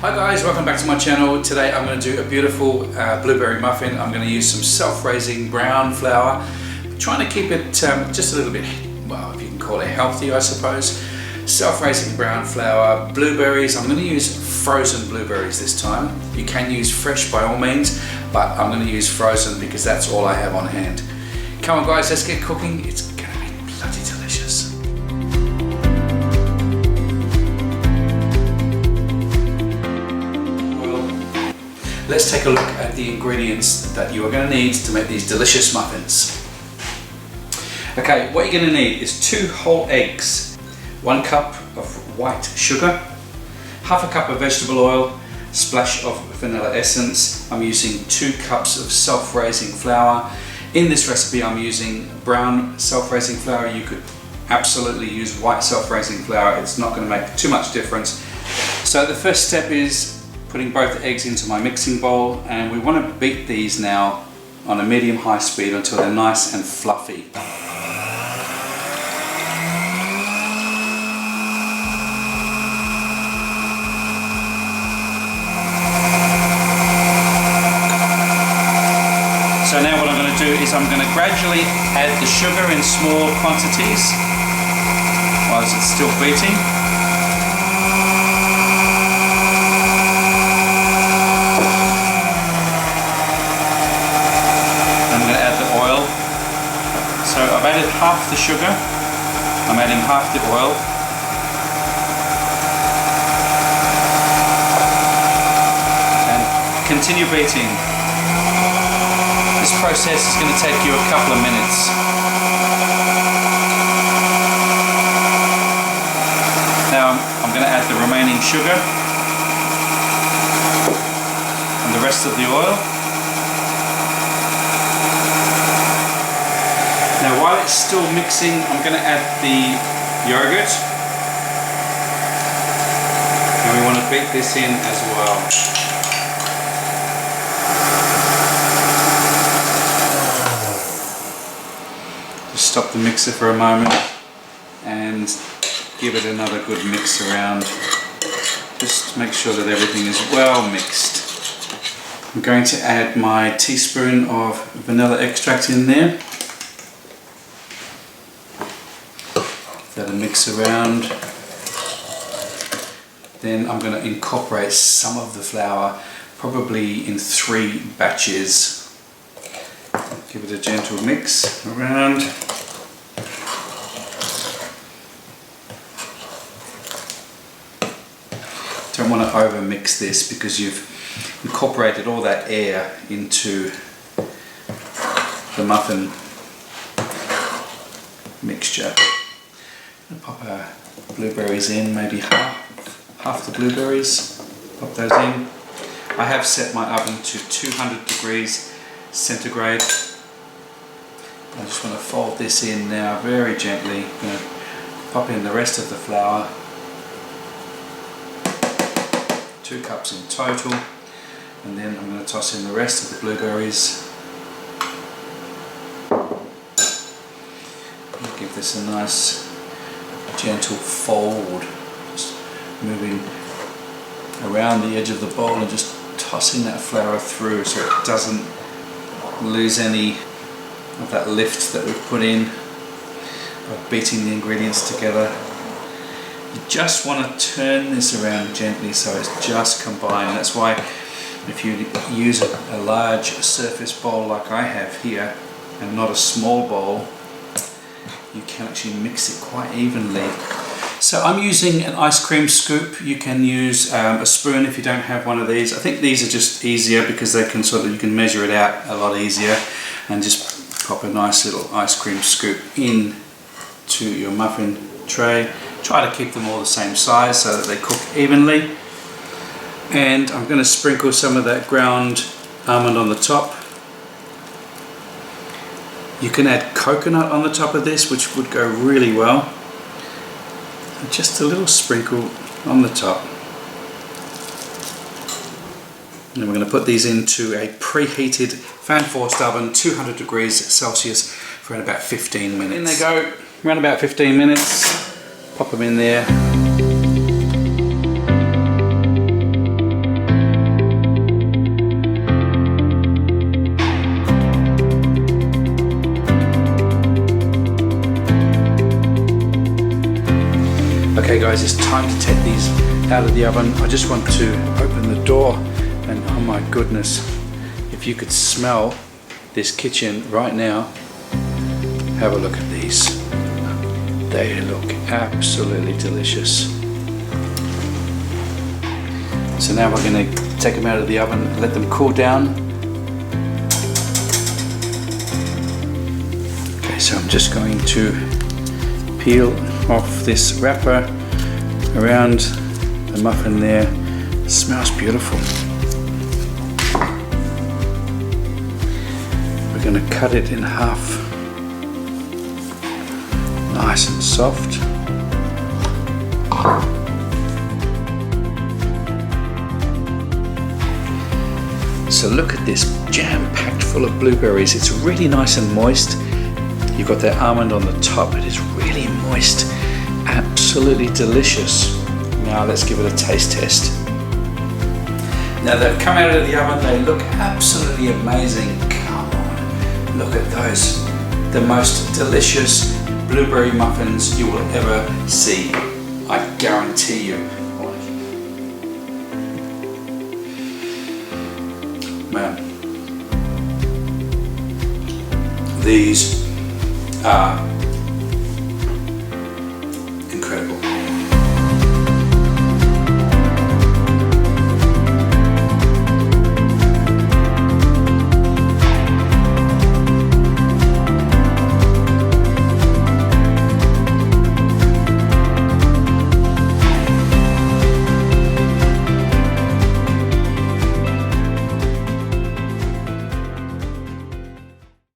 Hi guys, welcome back to my channel. Today I'm going to do a beautiful blueberry muffin. I'm going to use some self-raising brown flour. I'm trying to keep it just a little bit, well, if you can call it healthy, I suppose. Self-raising brown flour, blueberries. I'm going to use frozen blueberries this time. You can use fresh by all means, but I'm going to use frozen because that's all I have on hand. Come on guys, let's get cooking. It's going to be bloody delicious. Let's take a look at the ingredients that you are going to need to make these delicious muffins. Okay, what you're going to need is 2 whole eggs, 1 cup of white sugar, half a cup of vegetable oil, splash of vanilla essence. I'm using 2 cups of self-raising flour. In this recipe I'm using brown self-raising flour. You could absolutely use white self-raising flour. It's not going to make too much difference. So the first step is putting both eggs into my mixing bowl, and we want to beat these now on a medium-high speed until they're nice and fluffy. So now what I'm going to do is I'm going to gradually add the sugar in small quantities while it's still beating. So I've added half the sugar, I'm adding half the oil, and continue beating. This process is going to take you a couple of minutes. Now I'm going to add the remaining sugar and the rest of the oil. Now while it's still mixing, I'm going to add the yogurt, and we want to beat this in as well. Just stop the mixer for a moment and give it another good mix around. Just make sure that everything is well mixed. I'm going to add my teaspoon of vanilla extract in there. That'll mix around. Then I'm going to incorporate some of the flour, probably in 3 batches. Give it a gentle mix around. Don't want to over mix this because you've incorporated all that air into the muffin mixture. Pop our blueberries in, maybe half the blueberries, pop those in. I have set my oven to 200 degrees centigrade. I just want to fold this in now very gently. I'm going to pop in the rest of the flour, 2 cups in total, and then I'm going to toss in the rest of the blueberries. Give this a nice gentle fold, just moving around the edge of the bowl and just tossing that flour through so it doesn't lose any of that lift that we've put in by beating the ingredients together. You just want to turn this around gently so it's just combined. That's why if you use a large surface bowl like I have here and not a small bowl, you can actually mix it quite evenly. So I'm using an ice cream scoop. You can use a spoon if you don't have one of these. I think these are just easier because they can you can measure it out a lot easier, and just pop a nice little ice cream scoop in to your muffin tray. Try to keep them all the same size so that they cook evenly. And I'm going to sprinkle some of that ground almond on the top. You can add coconut on the top of this, which would go really well. And just a little sprinkle on the top. And we're going to put these into a preheated fan-forced oven, 200 degrees Celsius, for around about 15 minutes. In they go, around about 15 minutes. Pop them in there. guys, it's time to take these out of the oven. I just want to open the door, and oh my goodness, if you could smell this kitchen right now, have a look at these. They look absolutely delicious. So now we're going to take them out of the oven and let them cool down. Okay, so I'm just going to peel off this wrapper around the muffin there. It smells beautiful. We're going to cut it in half, nice and soft. So look at this, jam-packed full of blueberries. It's really nice and moist. You've got that almond on the top. It is really moist, absolutely delicious. Now let's give it a taste test. Now they've come out of the oven, they look absolutely amazing. Come on, look at those. The most delicious blueberry muffins you will ever see. I guarantee you. Man, these are